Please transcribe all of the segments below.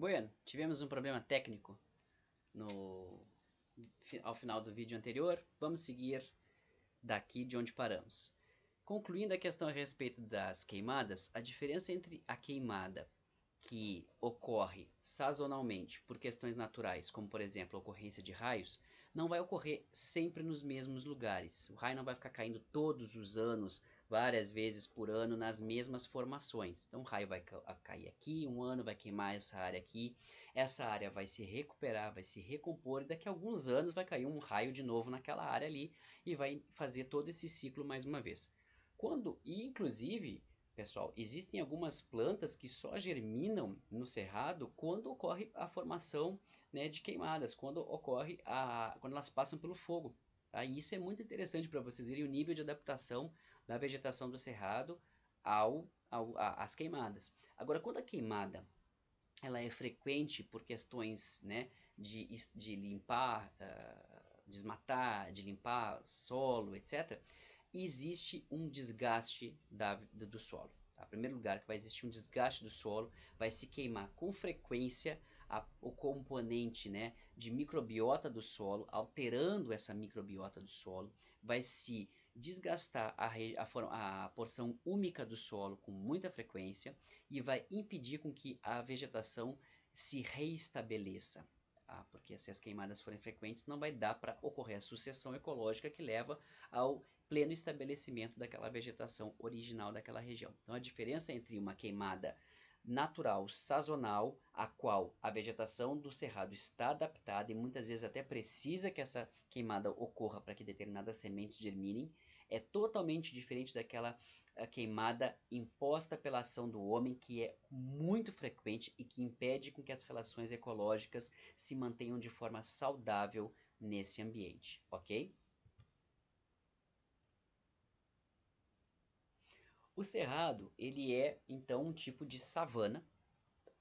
Bueno, tivemos um problema técnico ao final do vídeo anterior. Vamos seguir daqui de onde paramos. Concluindo a questão a respeito das queimadas, a diferença entre a queimada que ocorre sazonalmente por questões naturais, como por exemplo a ocorrência de raios, não vai ocorrer sempre nos mesmos lugares. O raio não vai ficar caindo todos os anos, várias vezes por ano, nas mesmas formações. Então o raio vai cair aqui, um ano vai queimar essa área aqui, essa área vai se recuperar, vai se recompor, e daqui a alguns anos vai cair um raio de novo naquela área ali e vai fazer todo esse ciclo mais uma vez. Inclusive, pessoal, existem algumas plantas que só germinam no cerrado quando ocorre a formação, né, de queimadas, quando elas passam pelo fogo. Tá? E isso é muito interessante para vocês verem o nível de adaptação da vegetação do cerrado às queimadas. Agora, quando a queimada ela é frequente por questões, né, de limpar, desmatar, de limpar solo, etc., existe um desgaste do solo. Tá? Em primeiro lugar, que vai existir um desgaste do solo, vai se queimar com frequência o componente, né, de microbiota do solo, alterando essa microbiota do solo, vai se desgastar a porção úmica do solo com muita frequência e vai impedir com que a vegetação se reestabeleça. Tá? Porque se as queimadas forem frequentes, não vai dar para ocorrer a sucessão ecológica que leva ao pleno estabelecimento daquela vegetação original daquela região. Então a diferença entre uma queimada natural, sazonal, a qual a vegetação do cerrado está adaptada e muitas vezes até precisa que essa queimada ocorra para que determinadas sementes germinem, é totalmente diferente daquela queimada imposta pela ação do homem, que é muito frequente e que impede com que as relações ecológicas se mantenham de forma saudável nesse ambiente, ok? O cerrado, ele é então um tipo de savana,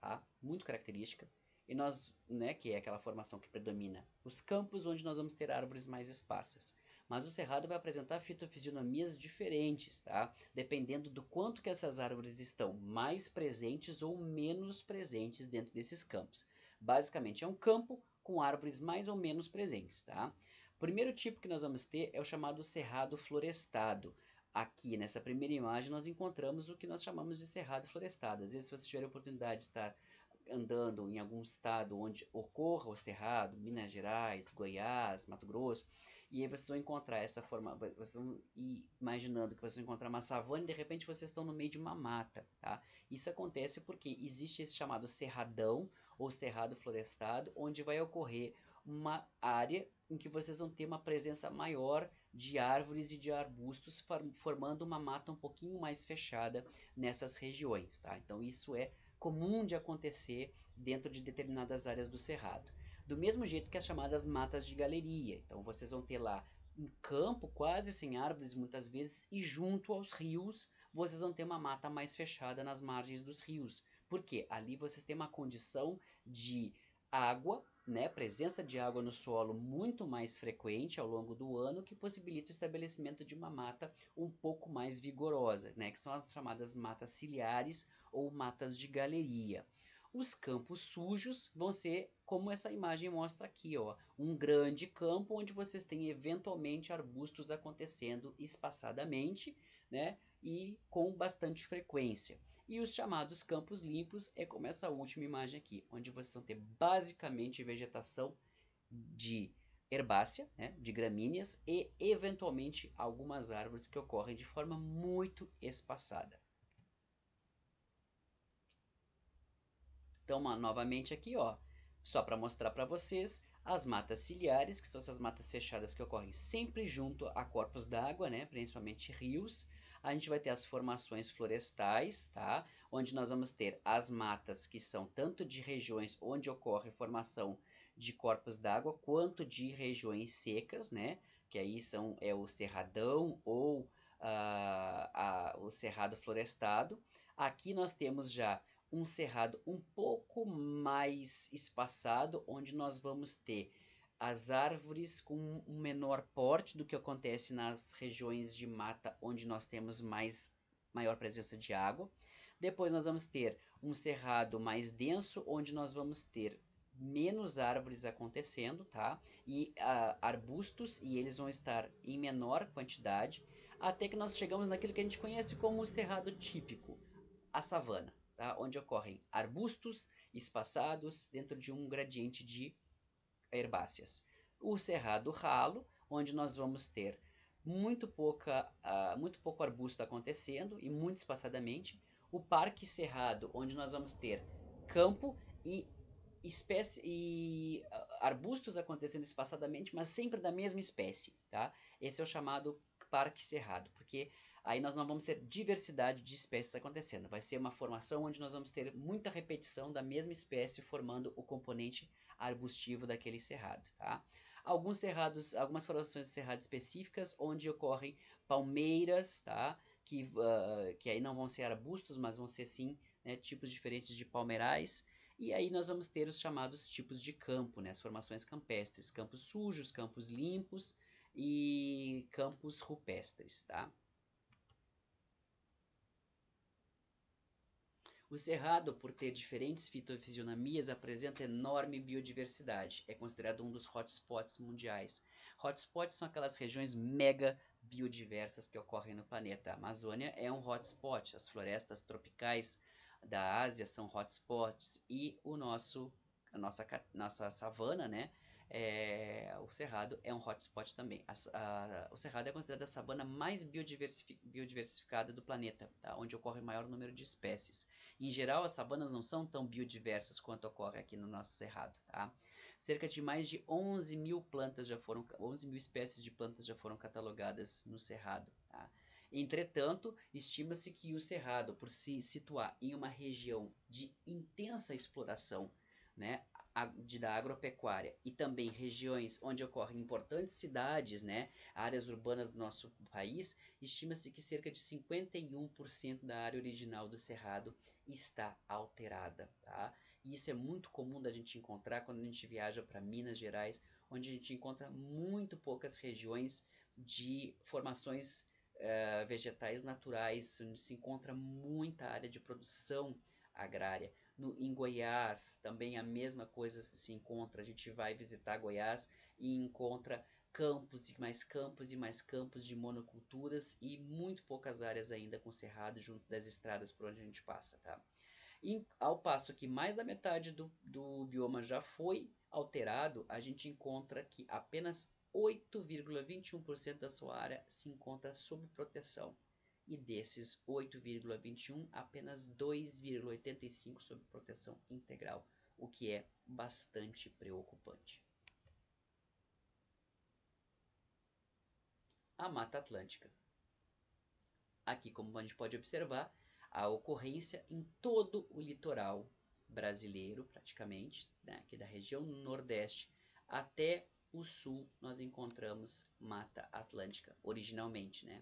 tá? Muito característica, e nós, né, que é aquela formação que predomina os campos onde nós vamos ter árvores mais esparsas. Mas o cerrado vai apresentar fitofisionomias diferentes, tá? Dependendo do quanto que essas árvores estão mais presentes ou menos presentes dentro desses campos. Basicamente é um campo com árvores mais ou menos presentes, tá? O primeiro tipo que nós vamos ter é o chamado cerrado florestado. Aqui nessa primeira imagem nós encontramos o que nós chamamos de cerrado florestado. Às vezes, se você tiver a oportunidade de estar andando em algum estado onde ocorra o cerrado, Minas Gerais, Goiás, Mato Grosso, e aí vocês vão encontrar essa forma, vocês vão ir imaginando que vocês vão encontrar uma savana e de repente vocês estão no meio de uma mata, tá? Isso acontece porque existe esse chamado cerradão ou cerrado florestado, onde vai ocorrer uma área em que vocês vão ter uma presença maior de árvores e de arbustos, formando uma mata um pouquinho mais fechada nessas regiões, tá? Então isso é comum de acontecer dentro de determinadas áreas do cerrado. Do mesmo jeito que as chamadas matas de galeria. Então vocês vão ter lá um campo quase sem árvores muitas vezes, e junto aos rios vocês vão ter uma mata mais fechada nas margens dos rios. Por quê? Ali vocês têm uma condição de água, né, presença de água no solo muito mais frequente ao longo do ano, que possibilita o estabelecimento de uma mata um pouco mais vigorosa, né, que são as chamadas matas ciliares ou matas de galeria. Os campos sujos vão ser como essa imagem mostra aqui, ó, um grande campo onde vocês têm eventualmente arbustos acontecendo espaçadamente, né, e com bastante frequência. E os chamados campos limpos é como essa última imagem aqui, onde vocês vão ter basicamente vegetação de herbácea, né, de gramíneas, e eventualmente algumas árvores que ocorrem de forma muito espaçada. Então, novamente aqui, ó, só para mostrar para vocês as matas ciliares, que são essas matas fechadas que ocorrem sempre junto a corpos d'água, né, principalmente rios. A gente vai ter as formações florestais, tá? Onde nós vamos ter as matas que são tanto de regiões onde ocorre formação de corpos d'água, quanto de regiões secas, né? Que aí é o cerradão ou o cerrado florestado. Aqui nós temos já um cerrado um pouco mais espaçado, onde nós vamos ter as árvores com um menor porte do que acontece nas regiões de mata, onde nós temos maior presença de água. Depois nós vamos ter um cerrado mais denso, onde nós vamos ter menos árvores acontecendo, tá? E arbustos, e eles vão estar em menor quantidade, até que nós chegamos naquilo que a gente conhece como o cerrado típico, a savana, tá? Onde ocorrem arbustos espaçados dentro de um gradiente de herbáceas. O cerrado ralo, onde nós vamos ter muito pouco arbusto acontecendo e muito espaçadamente. O parque cerrado, onde nós vamos ter campo e arbustos acontecendo espaçadamente, mas sempre da mesma espécie, tá? Esse é o chamado parque cerrado, porque aí nós não vamos ter diversidade de espécies acontecendo. Vai ser uma formação onde nós vamos ter muita repetição da mesma espécie formando o componente arbustivo daquele cerrado, tá? Algumas formações de cerrado específicas onde ocorrem palmeiras, tá? Que aí não vão ser arbustos, mas vão ser sim, né, tipos diferentes de palmeirais. E aí nós vamos ter os chamados tipos de campo, né, as formações campestres, campos sujos, campos limpos e campos rupestres, tá? O cerrado, por ter diferentes fitofisionomias, apresenta enorme biodiversidade. É considerado um dos hotspots mundiais. Hotspots são aquelas regiões mega biodiversas que ocorrem no planeta. A Amazônia é um hotspot, as florestas tropicais da Ásia são hotspots e a nossa savana, né? O Cerrado é um hotspot também. O Cerrado é considerado a savana mais biodiversificada do planeta, tá? Onde ocorre o maior número de espécies. Em geral, as savanas não são tão biodiversas quanto ocorre aqui no nosso Cerrado, tá? Cerca de mais de 11 mil espécies de plantas já foram catalogadas no Cerrado, tá? Entretanto, estima-se que o Cerrado, por se situar em uma região de intensa exploração, né, da agropecuária e também regiões onde ocorrem importantes cidades, né, áreas urbanas do nosso país, estima-se que cerca de 51% da área original do Cerrado está alterada, tá? E isso é muito comum da gente encontrar quando a gente viaja para Minas Gerais, onde a gente encontra muito poucas regiões de formações vegetais naturais, onde se encontra muita área de produção agrária. Em Goiás também a mesma coisa se encontra. A gente vai visitar Goiás e encontra campos e mais campos e mais campos de monoculturas e muito poucas áreas ainda com cerrado junto das estradas por onde a gente passa, tá? E, ao passo que mais da metade do bioma já foi alterado, a gente encontra que apenas 8,21% da sua área se encontra sob proteção. E desses 8,21, apenas 2,85 sob proteção integral, o que é bastante preocupante. A Mata Atlântica. Aqui, como a gente pode observar, a ocorrência em todo o litoral brasileiro, praticamente, né, aqui da região nordeste até o sul, nós encontramos Mata Atlântica, originalmente, né?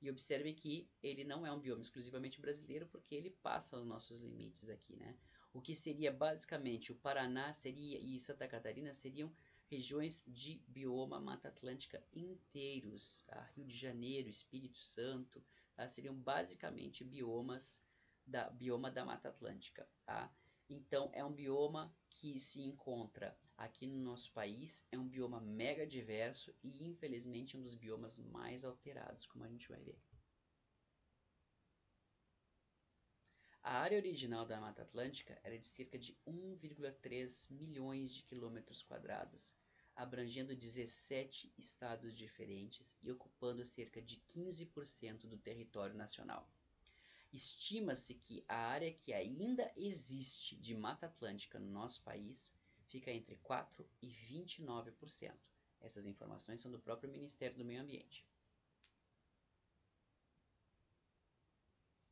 E observe que ele não é um bioma exclusivamente brasileiro, porque ele passa os nossos limites aqui, né? O que seria basicamente o Paraná e Santa Catarina seriam regiões de bioma Mata Atlântica inteiros, tá? Rio de Janeiro, Espírito Santo, tá? Seriam basicamente bioma da Mata Atlântica, tá? Então é um bioma que se encontra aqui no nosso país, é um bioma mega diverso e infelizmente um dos biomas mais alterados, como a gente vai ver. A área original da Mata Atlântica era de cerca de 1,3 milhões de quilômetros quadrados, abrangendo 17 estados diferentes e ocupando cerca de 15% do território nacional. Estima-se que a área que ainda existe de Mata Atlântica no nosso país fica entre 4% e 29%. Essas informações são do próprio Ministério do Meio Ambiente.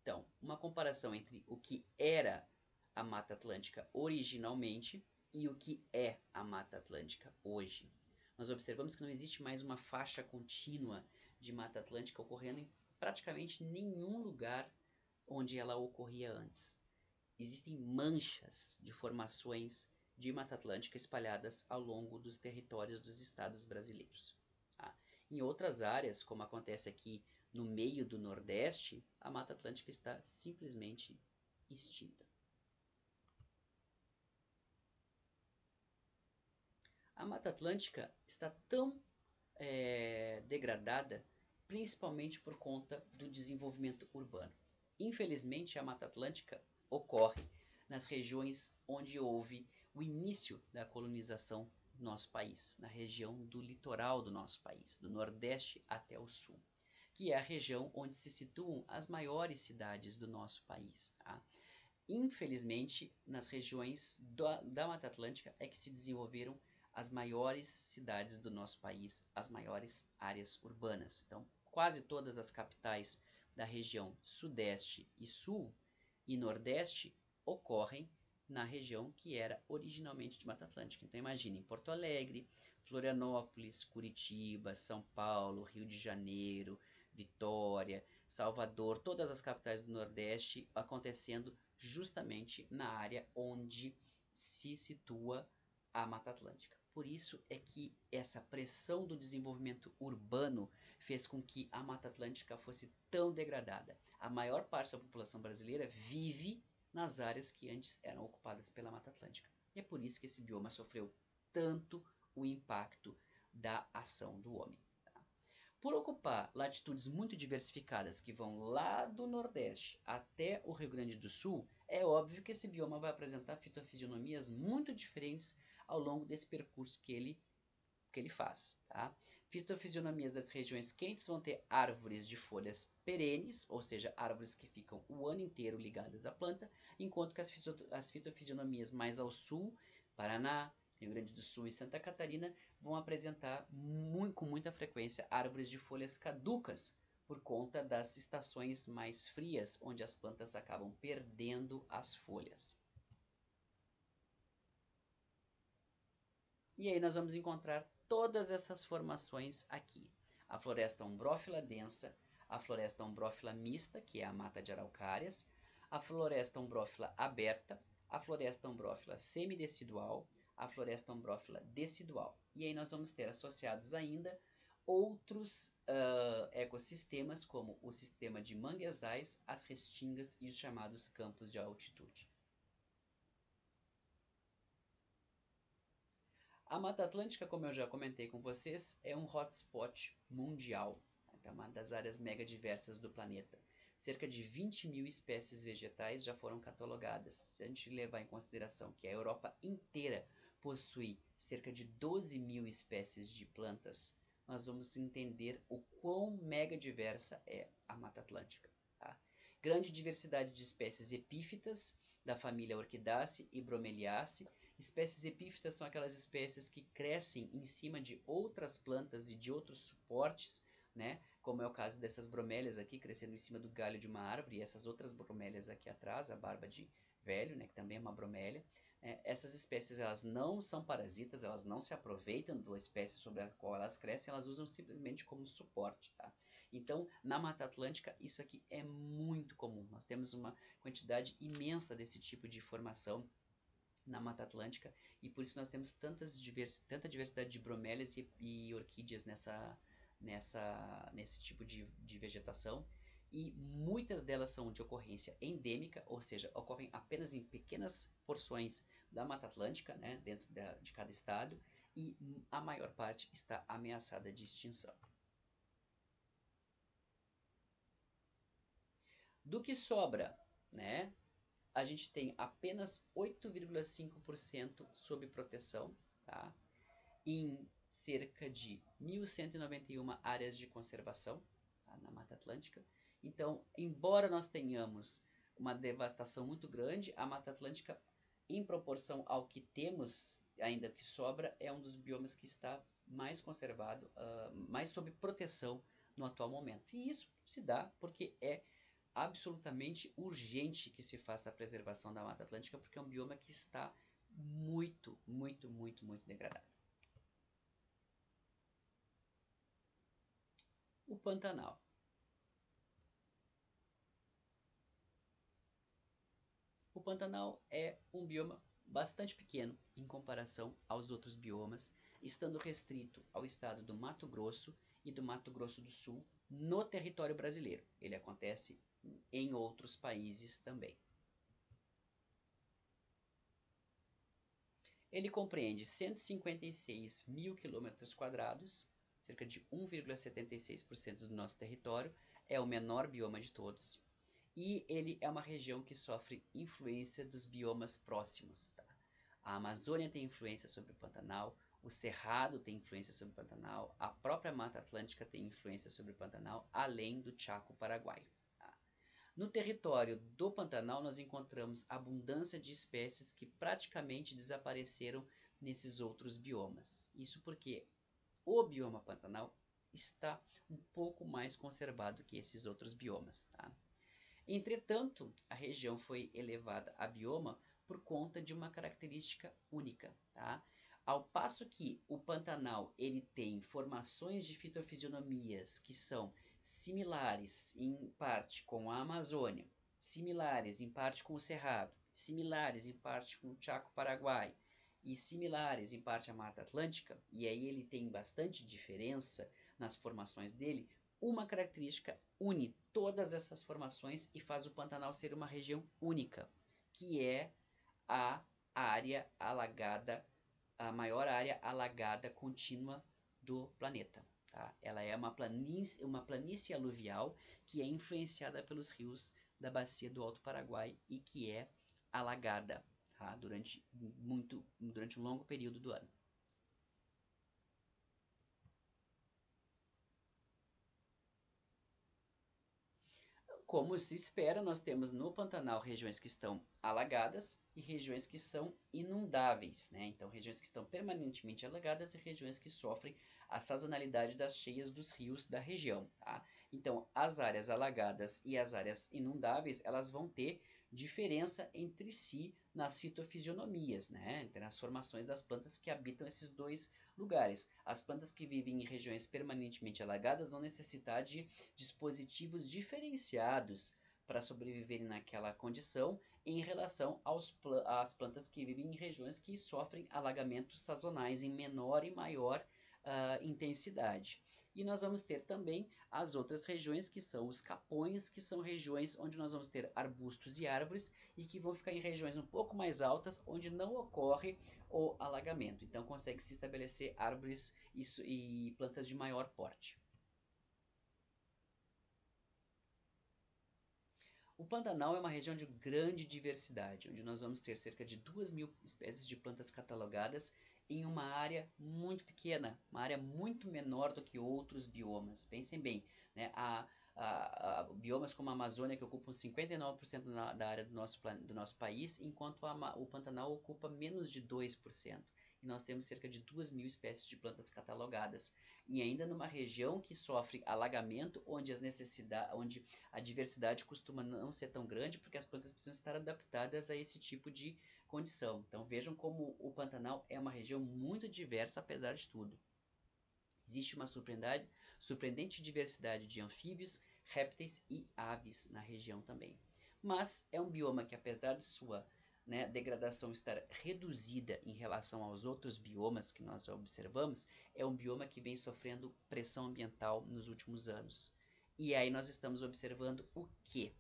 Então, uma comparação entre o que era a Mata Atlântica originalmente e o que é a Mata Atlântica hoje. Nós observamos que não existe mais uma faixa contínua de Mata Atlântica ocorrendo em praticamente nenhum lugar onde ela ocorria antes. Existem manchas de formações de Mata Atlântica espalhadas ao longo dos territórios dos estados brasileiros. Tá? Em outras áreas, como acontece aqui no meio do Nordeste, a Mata Atlântica está simplesmente extinta. A Mata Atlântica está tão degradada principalmente por conta do desenvolvimento urbano. Infelizmente, a Mata Atlântica ocorre nas regiões onde houve o início da colonização do nosso país, na região do litoral do nosso país, do Nordeste até o Sul, que é a região onde se situam as maiores cidades do nosso país. Tá? Infelizmente, nas regiões da Mata Atlântica é que se desenvolveram as maiores cidades do nosso país, as maiores áreas urbanas. Então, quase todas as capitais da região Sudeste e Sul e Nordeste ocorrem na região que era originalmente de Mata Atlântica. Então, imagine Porto Alegre, Florianópolis, Curitiba, São Paulo, Rio de Janeiro, Vitória, Salvador, todas as capitais do Nordeste acontecendo justamente na área onde se situa a Mata Atlântica. Por isso é que essa pressão do desenvolvimento urbano fez com que a Mata Atlântica fosse tão degradada. A maior parte da população brasileira vive nas áreas que antes eram ocupadas pela Mata Atlântica. E é por isso que esse bioma sofreu tanto o impacto da ação do homem. Por ocupar latitudes muito diversificadas que vão lá do Nordeste até o Rio Grande do Sul, é óbvio que esse bioma vai apresentar fitofisionomias muito diferentes ao longo desse percurso que ele faz. Tá? Fitofisionomias das regiões quentes vão ter árvores de folhas perenes, ou seja, árvores que ficam o ano inteiro ligadas à planta, enquanto que as fitofisionomias mais ao sul, Paraná, Rio Grande do Sul e Santa Catarina, vão apresentar com muita frequência árvores de folhas caducas, por conta das estações mais frias, onde as plantas acabam perdendo as folhas. E aí nós vamos encontrar todas essas formações aqui. A floresta umbrófila densa, a floresta umbrófila mista, que é a mata de araucárias, a floresta umbrófila aberta, a floresta umbrófila semidecidual, a floresta umbrófila decidual. E aí nós vamos ter associados ainda outros ecossistemas, como o sistema de manguezais, as restingas e os chamados campos de altitude. A Mata Atlântica, como eu já comentei com vocês, é um hotspot mundial, é uma das áreas megadiversas do planeta. Cerca de 20 mil espécies vegetais já foram catalogadas. Se a gente levar em consideração que a Europa inteira possui cerca de 12 mil espécies de plantas, nós vamos entender o quão megadiversa é a Mata Atlântica. Tá? Grande diversidade de espécies epífitas, da família Orquidaceae e Bromeliaceae. Espécies epífitas são aquelas espécies que crescem em cima de outras plantas e de outros suportes, né? Como é o caso dessas bromélias aqui, crescendo em cima do galho de uma árvore, e essas outras bromélias aqui atrás, a barba de velho, né? Que também é uma bromélia. Essas espécies elas não são parasitas, elas não se aproveitam da espécie sobre a qual elas crescem, elas usam simplesmente como suporte. Tá? Então, na Mata Atlântica, isso aqui é muito comum. Nós temos uma quantidade imensa desse tipo de formação na Mata Atlântica, e por isso nós temos tanta diversidade de bromélias e orquídeas nesse tipo de vegetação, e muitas delas são de ocorrência endêmica, ou seja, ocorrem apenas em pequenas porções da Mata Atlântica, né, dentro de cada estado, e a maior parte está ameaçada de extinção. Do que sobra, né, a gente tem apenas 8,5% sob proteção, tá? Em cerca de 1.191 áreas de conservação, tá? Na Mata Atlântica. Então, embora nós tenhamos uma devastação muito grande, a Mata Atlântica, em proporção ao que temos, ainda que sobra, é um dos biomas que está mais conservado, mais sob proteção no atual momento. E isso se dá porque é absolutamente urgente que se faça a preservação da Mata Atlântica, porque é um bioma que está muito degradado. O Pantanal. O Pantanal é um bioma bastante pequeno em comparação aos outros biomas, estando restrito ao estado do Mato Grosso e do Mato Grosso do Sul no território brasileiro. Ele acontece em outros países também. Ele compreende 156 mil quilômetros quadrados, cerca de 1,76% do nosso território, é o menor bioma de todos, e ele é uma região que sofre influência dos biomas próximos. Tá? A Amazônia tem influência sobre o Pantanal, o Cerrado tem influência sobre o Pantanal, a própria Mata Atlântica tem influência sobre o Pantanal, além do Chaco paraguaio. Tá? No território do Pantanal, nós encontramos abundância de espécies que praticamente desapareceram nesses outros biomas. Isso porque o bioma Pantanal está um pouco mais conservado que esses outros biomas. Tá? Entretanto, a região foi elevada a bioma por conta de uma característica única. Tá? Ao passo que o Pantanal ele tem formações de fitofisionomias que são similares em parte com a Amazônia, similares em parte com o Cerrado, similares em parte com o Chaco Paraguai e similares em parte à Mata Atlântica, e aí ele tem bastante diferença nas formações dele, uma característica une todas essas formações e faz o Pantanal ser uma região única, que é a área alagada, a maior área alagada contínua do planeta. Tá? Ela é uma planície aluvial que é influenciada pelos rios da bacia do Alto Paraguai e que é alagada, tá? durante um longo período do ano. Como se espera, nós temos no Pantanal regiões que estão alagadas e regiões que são inundáveis, né? Então, regiões que estão permanentemente alagadas e regiões que sofrem a sazonalidade das cheias dos rios da região, tá? Então, as áreas alagadas e as áreas inundáveis, elas vão ter diferença entre si nas fitofisionomias, né? Nas formações das plantas que habitam esses dois lugares. As plantas que vivem em regiões permanentemente alagadas vão necessitar de dispositivos diferenciados para sobreviverem naquela condição em relação às plantas que vivem em regiões que sofrem alagamentos sazonais em menor e maior intensidade. E nós vamos ter também as outras regiões que são os capões, que são regiões onde nós vamos ter arbustos e árvores e que vão ficar em regiões um pouco mais altas, onde não ocorre o alagamento. Então consegue se estabelecer árvores e plantas de maior porte. O Pantanal é uma região de grande diversidade, onde nós vamos ter cerca de 2.000 espécies de plantas catalogadas em uma área muito pequena, uma área muito menor do que outros biomas. Pensem bem, né? Biomas como a Amazônia, que ocupam 59% da área do nosso país, enquanto o Pantanal ocupa menos de 2%. E nós temos cerca de 2.000 espécies de plantas catalogadas. E ainda numa região que sofre alagamento, onde a diversidade costuma não ser tão grande, porque as plantas precisam estar adaptadas a esse tipo de condição. Então vejam como o Pantanal é uma região muito diversa, apesar de tudo. Existe uma surpreendente diversidade de anfíbios, répteis e aves na região também. Mas é um bioma que, apesar de sua degradação estar reduzida em relação aos outros biomas que nós observamos, é um bioma que vem sofrendo pressão ambiental nos últimos anos. E aí nós estamos observando o quê?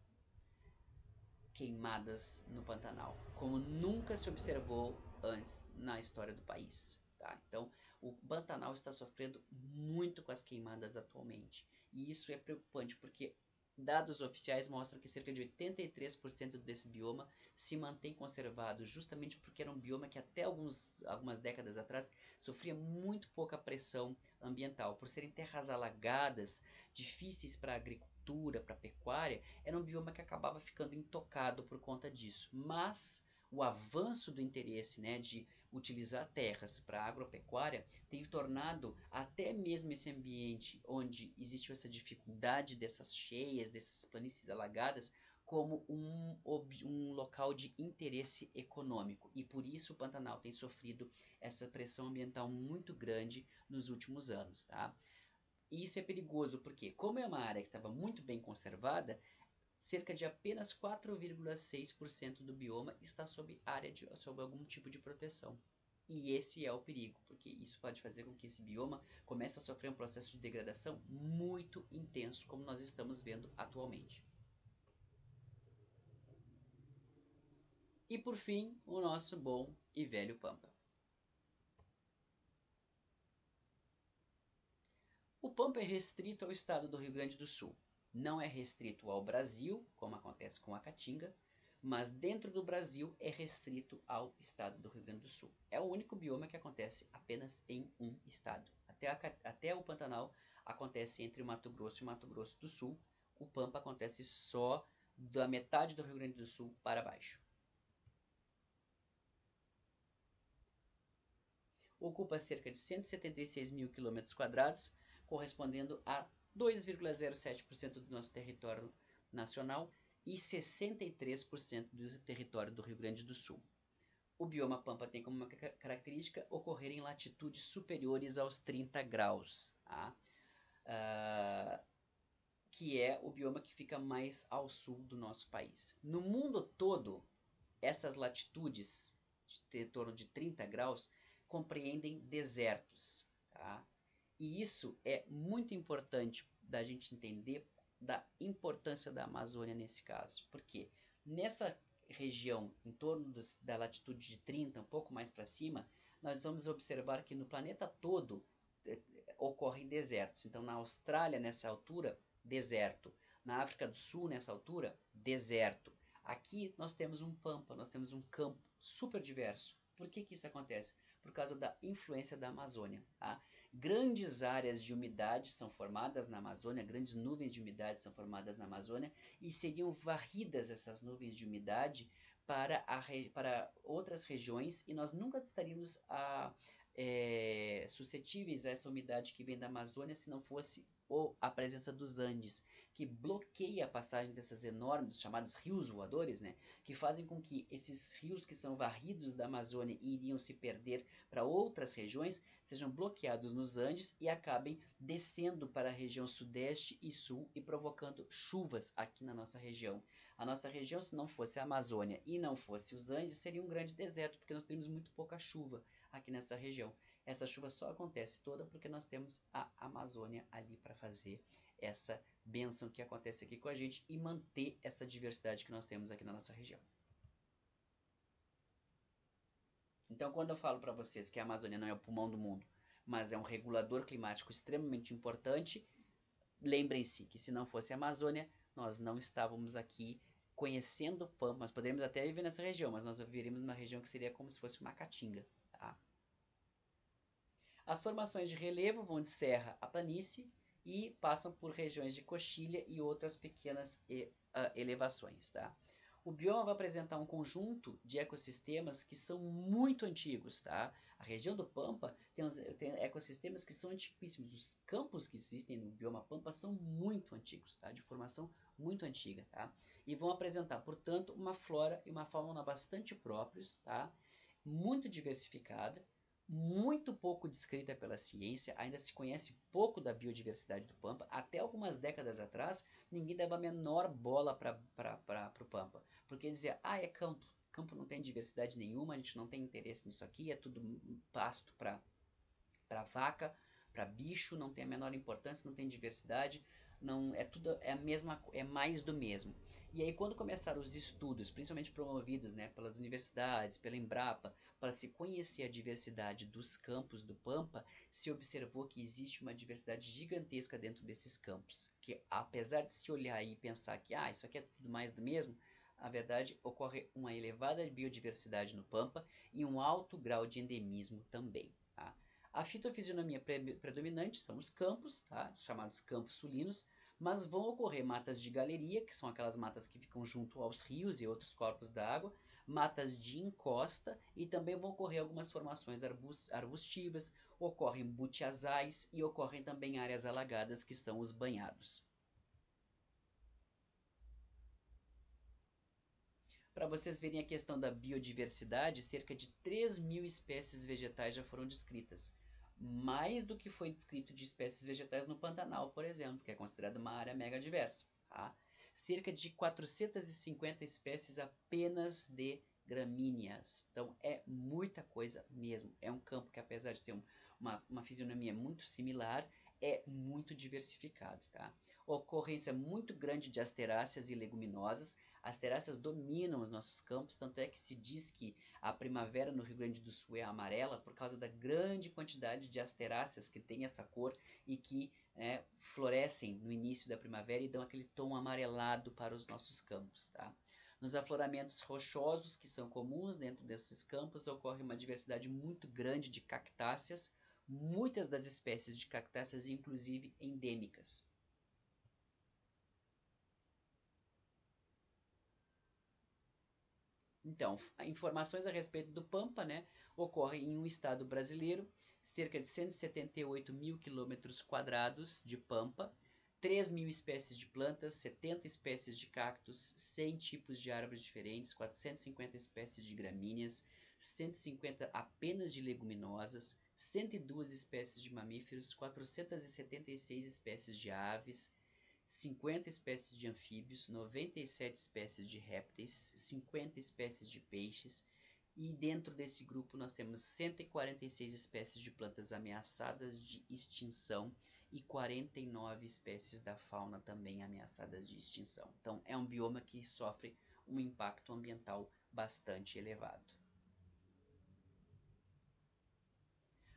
Queimadas no Pantanal, como nunca se observou antes na história do país. Tá? Então, o Pantanal está sofrendo muito com as queimadas atualmente. E isso é preocupante, porque dados oficiais mostram que cerca de 83% desse bioma se mantém conservado, justamente porque era um bioma que até algumas décadas atrás sofria muito pouca pressão ambiental. Por serem terras alagadas, difíceis para a agricultura, para a pecuária, era um bioma que acabava ficando intocado por conta disso. Mas o avanço do interesse de utilizar terras para agropecuária tem tornado até mesmo esse ambiente onde existe essa dificuldade dessas cheias, dessas planícies alagadas, como um local de interesse econômico. E por isso o Pantanal tem sofrido essa pressão ambiental muito grande nos últimos anos. Tá? E isso é perigoso porque, como é uma área que estava muito bem conservada, cerca de apenas 4,6% do bioma está sob algum tipo de proteção. E esse é o perigo, porque isso pode fazer com que esse bioma comece a sofrer um processo de degradação muito intenso, como nós estamos vendo atualmente. E por fim, o nosso bom e velho Pampa. O Pampa é restrito ao estado do Rio Grande do Sul. Não é restrito ao Brasil, como acontece com a Caatinga, mas dentro do Brasil é restrito ao estado do Rio Grande do Sul. É o único bioma que acontece apenas em um estado. Até o Pantanal acontece entre o Mato Grosso e o Mato Grosso do Sul. O Pampa acontece só da metade do Rio Grande do Sul para baixo. Ocupa cerca de 176 mil km², correspondendo a 2,07% do nosso território nacional e 63% do território do Rio Grande do Sul. O bioma Pampa tem como uma característica ocorrer em latitudes superiores aos 30 graus, tá? Que é o bioma que fica mais ao sul do nosso país. No mundo todo, essas latitudes de torno de 30 graus compreendem desertos, tá? E isso é muito importante da gente entender da importância da Amazônia nesse caso. Porque nessa região, em torno da latitude de 30, um pouco mais para cima, nós vamos observar que no planeta todo ocorrem desertos. Então, na Austrália, nessa altura, deserto. Na África do Sul, nessa altura, deserto. Aqui nós temos um pampa, nós temos um campo super diverso. Por que isso acontece? Por causa da influência da Amazônia, tá? Grandes áreas de umidade são formadas na Amazônia, grandes nuvens de umidade são formadas na Amazônia e seriam varridas essas nuvens de umidade para outras regiões e nós nunca estaríamos suscetíveis a essa umidade que vem da Amazônia se não fosse a presença dos Andes, que bloqueia a passagem desses enormes, chamados rios voadores, né, que fazem com que esses rios que são varridos da Amazônia e iriam se perder para outras regiões, sejam bloqueados nos Andes e acabem descendo para a região sudeste e sul e provocando chuvas aqui na nossa região. A nossa região, se não fosse a Amazônia e não fosse os Andes, seria um grande deserto, porque nós teríamos muito pouca chuva aqui nessa região. Essa chuva só acontece toda porque nós temos a Amazônia ali para fazer essa bênção que acontece aqui com a gente e manter essa diversidade que nós temos aqui na nossa região. Então, quando eu falo para vocês que a Amazônia não é o pulmão do mundo, mas é um regulador climático extremamente importante, lembrem-se que se não fosse a Amazônia, nós não estávamos aqui conhecendo o Pampa. Nós poderíamos até viver nessa região, mas nós viveríamos numa região que seria como se fosse uma caatinga, tá? As formações de relevo vão de serra a planície e passam por regiões de coxilha e outras pequenas elevações, tá? O bioma vai apresentar um conjunto de ecossistemas que são muito antigos, tá? A região do Pampa tem ecossistemas que são antiquíssimos. Os campos que existem no bioma Pampa são muito antigos, tá? De formação muito antiga, tá? E vão apresentar, portanto, uma flora e uma fauna bastante próprios, tá? Muito diversificada, muito pouco descrita pela ciência, ainda se conhece pouco da biodiversidade do Pampa. Até algumas décadas atrás, ninguém dava a menor bola para o Pampa, porque dizia, é campo, campo não tem diversidade nenhuma, a gente não tem interesse nisso aqui, é tudo pasto para vaca, para bicho, não tem a menor importância, não tem diversidade, não é tudo é mais do mesmo. E aí quando começaram os estudos, principalmente promovidos, né, pelas universidades, pela Embrapa, para se conhecer a diversidade dos campos do Pampa, se observou que existe uma diversidade gigantesca dentro desses campos, que apesar de se olhar e pensar que isso aqui é tudo mais do mesmo, na verdade ocorre uma elevada biodiversidade no Pampa e um alto grau de endemismo também, tá? A fitofisionomia predominante são os campos, tá? Chamados campos sulinos, mas vão ocorrer matas de galeria, que são aquelas matas que ficam junto aos rios e outros corpos d'água, matas de encosta e também vão ocorrer algumas formações arbustivas, ocorrem butiazais e ocorrem também áreas alagadas, que são os banhados. Para vocês verem a questão da biodiversidade, cerca de 3.000 espécies vegetais já foram descritas. Mais do que foi descrito de espécies vegetais no Pantanal, por exemplo, que é considerada uma área mega diversa. Tá? Cerca de 450 espécies apenas de gramíneas. Então é muita coisa mesmo. É um campo que, apesar de ter uma fisionomia muito similar, é muito diversificado. Tá? Ocorrência muito grande de asteráceas e leguminosas. As teráceas dominam os nossos campos, tanto é que se diz que a primavera no Rio Grande do Sul é amarela por causa da grande quantidade de asteráceas que tem essa cor e que florescem no início da primavera e dão aquele tom amarelado para os nossos campos. Tá? Nos afloramentos rochosos, que são comuns dentro desses campos, ocorre uma diversidade muito grande de cactáceas, muitas das espécies de cactáceas inclusive endêmicas. Então, informações a respeito do Pampa, ocorre em um estado brasileiro, cerca de 178 mil quilômetros quadrados de Pampa, 3 mil espécies de plantas, 70 espécies de cactos, 100 tipos de árvores diferentes, 450 espécies de gramíneas, 150 apenas de leguminosas, 102 espécies de mamíferos, 476 espécies de aves, 50 espécies de anfíbios, 97 espécies de répteis, 50 espécies de peixes, e dentro desse grupo nós temos 146 espécies de plantas ameaçadas de extinção e 49 espécies da fauna também ameaçadas de extinção. Então é um bioma que sofre um impacto ambiental bastante elevado.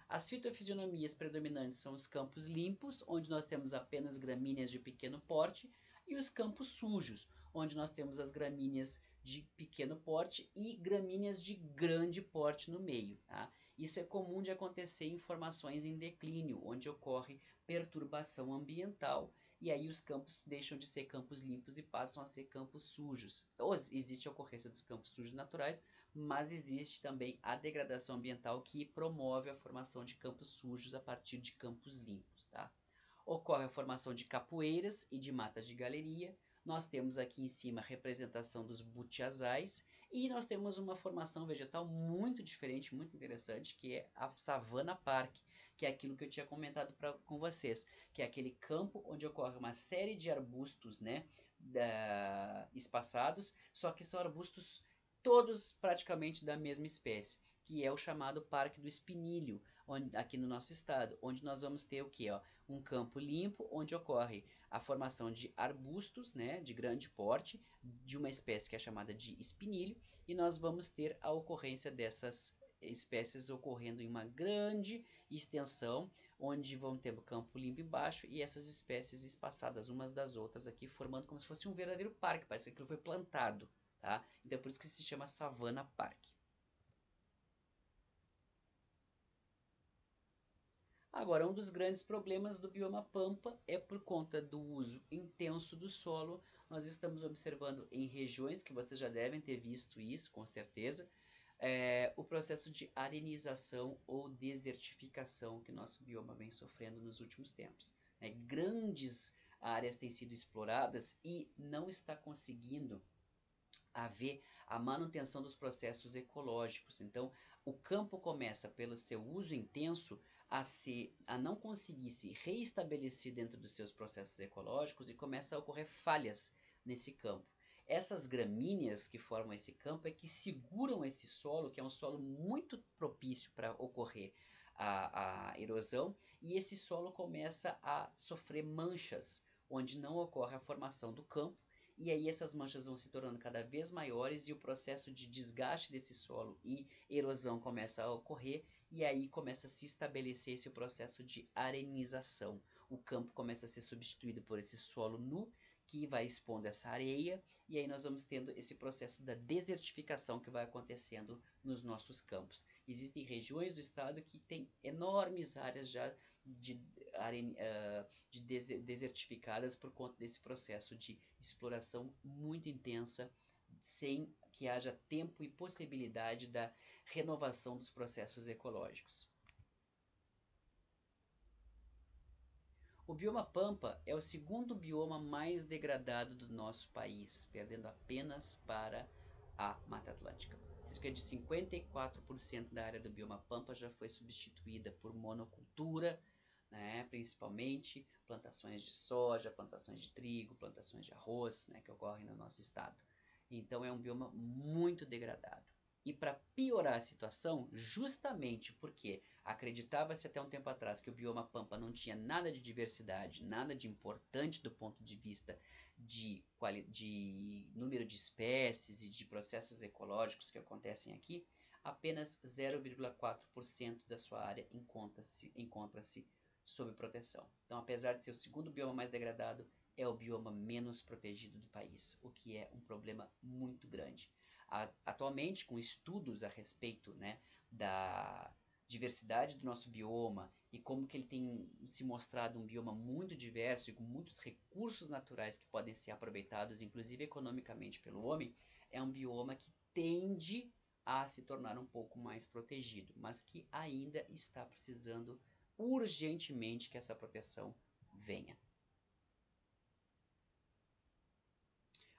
As fitofisionomias predominantes são os campos limpos, onde nós temos apenas gramíneas de pequeno porte, e os campos sujos, onde nós temos as gramíneas de pequeno porte e gramíneas de grande porte no meio. Tá? Isso é comum de acontecer em formações em declínio, onde ocorre perturbação ambiental, e aí os campos deixam de ser campos limpos e passam a ser campos sujos. Ou existe a ocorrência dos campos sujos naturais, mas existe também a degradação ambiental que promove a formação de campos sujos a partir de campos limpos. Tá? Ocorre a formação de capoeiras e de matas de galeria. Nós temos aqui em cima a representação dos butiazais e nós temos uma formação vegetal muito diferente, muito interessante, que é a Savana Park, que é aquilo que eu tinha comentado com vocês, que é aquele campo onde ocorre uma série de arbustos espaçados, só que são arbustos todos praticamente da mesma espécie, que é o chamado Parque do Espinilho, aqui no nosso estado, onde nós vamos ter o que? Um campo limpo, onde ocorre a formação de arbustos, de grande porte, de uma espécie que é chamada de espinilho, e nós vamos ter a ocorrência dessas espécies ocorrendo em uma grande extensão, onde vão ter o campo limpo embaixo e essas espécies espaçadas umas das outras aqui, formando como se fosse um verdadeiro parque, parece que aquilo foi plantado. Tá? Então é por isso que se chama Savana Park. Agora, um dos grandes problemas do bioma Pampa é por conta do uso intenso do solo. Nós estamos observando em regiões que vocês já devem ter visto isso, com certeza, o processo de arenização ou desertificação que nosso bioma vem sofrendo nos últimos tempos. Grandes áreas têm sido exploradas e não está conseguindo haver a manutenção dos processos ecológicos. Então, o campo começa, pelo seu uso intenso, a não conseguir se reestabelecer dentro dos seus processos ecológicos e começa a ocorrer falhas nesse campo. Essas gramíneas que formam esse campo é que seguram esse solo, que é um solo muito propício para ocorrer a erosão, e esse solo começa a sofrer manchas, onde não ocorre a formação do campo, e aí essas manchas vão se tornando cada vez maiores e o processo de desgaste desse solo e erosão começa a ocorrer, e aí começa a se estabelecer esse processo de arenização. O campo começa a ser substituído por esse solo nu, que vai expondo essa areia, e aí nós vamos tendo esse processo da desertificação que vai acontecendo nos nossos campos. Existem regiões do estado que têm enormes áreas já desertificadas por conta desse processo de exploração muito intensa, sem que haja tempo e possibilidade da renovação dos processos ecológicos. O bioma Pampa é o segundo bioma mais degradado do nosso país, perdendo apenas para a Mata Atlântica. Cerca de 54% da área do bioma Pampa já foi substituída por monocultura, principalmente plantações de soja, plantações de trigo, plantações de arroz, que ocorrem no nosso estado. Então é um bioma muito degradado. E para piorar a situação, justamente porque acreditava-se até um tempo atrás que o bioma Pampa não tinha nada de diversidade, nada de importante do ponto de vista de número de espécies e de processos ecológicos que acontecem aqui, apenas 0,4% da sua área encontra-se sob proteção. Então, apesar de ser o segundo bioma mais degradado, é o bioma menos protegido do país, o que é um problema muito grande. Atualmente, com estudos a respeito, né, da diversidade do nosso bioma e como que ele tem se mostrado um bioma muito diverso e com muitos recursos naturais que podem ser aproveitados, inclusive economicamente pelo homem, é um bioma que tende a se tornar um pouco mais protegido, mas que ainda está precisando urgentemente que essa proteção venha.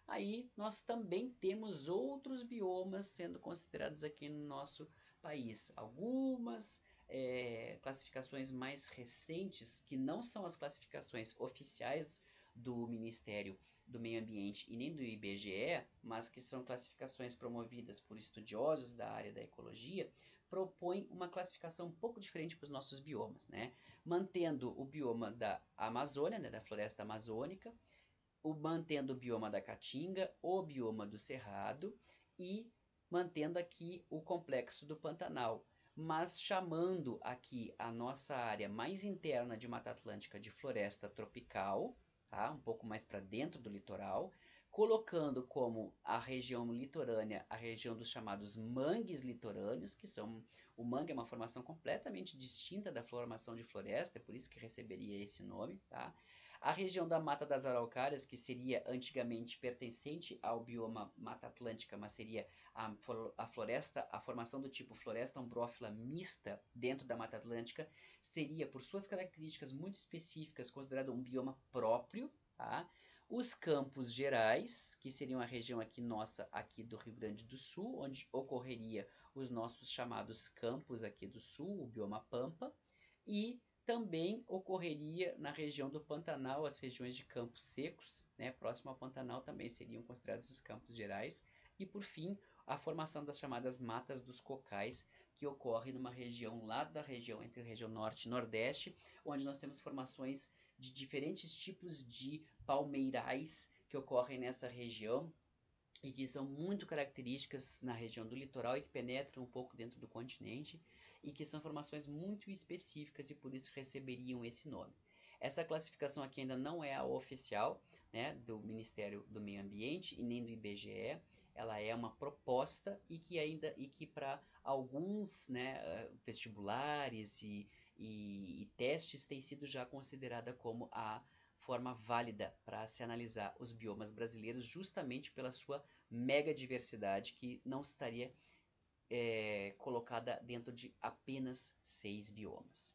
Aí nós também temos outros biomas sendo considerados aqui no nosso país. Algumas classificações mais recentes, que não são as classificações oficiais do Ministério do Meio Ambiente e nem do IBGE, mas que são classificações promovidas por estudiosos da área da ecologia, propõem uma classificação um pouco diferente para os nossos biomas, né? Mantendo o bioma da Amazônia, né, da floresta amazônica, mantendo o bioma da Caatinga, o bioma do Cerrado e mantendo aqui o complexo do Pantanal, mas chamando aqui a nossa área mais interna de Mata Atlântica de floresta tropical, tá? Um pouco mais para dentro do litoral, colocando como a região litorânea a região dos chamados mangues litorâneos, que são o mangue é uma formação completamente distinta da formação de floresta, é por isso que receberia esse nome, tá? A região da Mata das Araucárias, que seria antigamente pertencente ao bioma Mata Atlântica, mas seria a floresta, a formação do tipo floresta ombrófila mista dentro da Mata Atlântica, seria, por suas características muito específicas, considerado um bioma próprio, tá? Os Campos Gerais, que seriam a região aqui nossa, aqui do Rio Grande do Sul, onde ocorreria os nossos chamados campos aqui do Sul, o bioma Pampa, e também ocorreria na região do Pantanal, as regiões de campos secos, né, próximo ao Pantanal também seriam considerados os Campos Gerais, e por fim, a formação das chamadas Matas dos Cocais, que ocorre numa região lá da região, entre a região norte e nordeste, onde nós temos formações de diferentes tipos de palmeirais que ocorrem nessa região, e que são muito características na região do litoral e que penetram um pouco dentro do continente, e que são formações muito específicas e por isso receberiam esse nome. Essa classificação aqui ainda não é a oficial, né, do Ministério do Meio Ambiente e nem do IBGE, ela é uma proposta e que para alguns, né, vestibulares e testes tem sido já considerada como a forma válida para se analisar os biomas brasileiros, justamente pela sua mega diversidade que não estaria colocada dentro de apenas 6 biomas.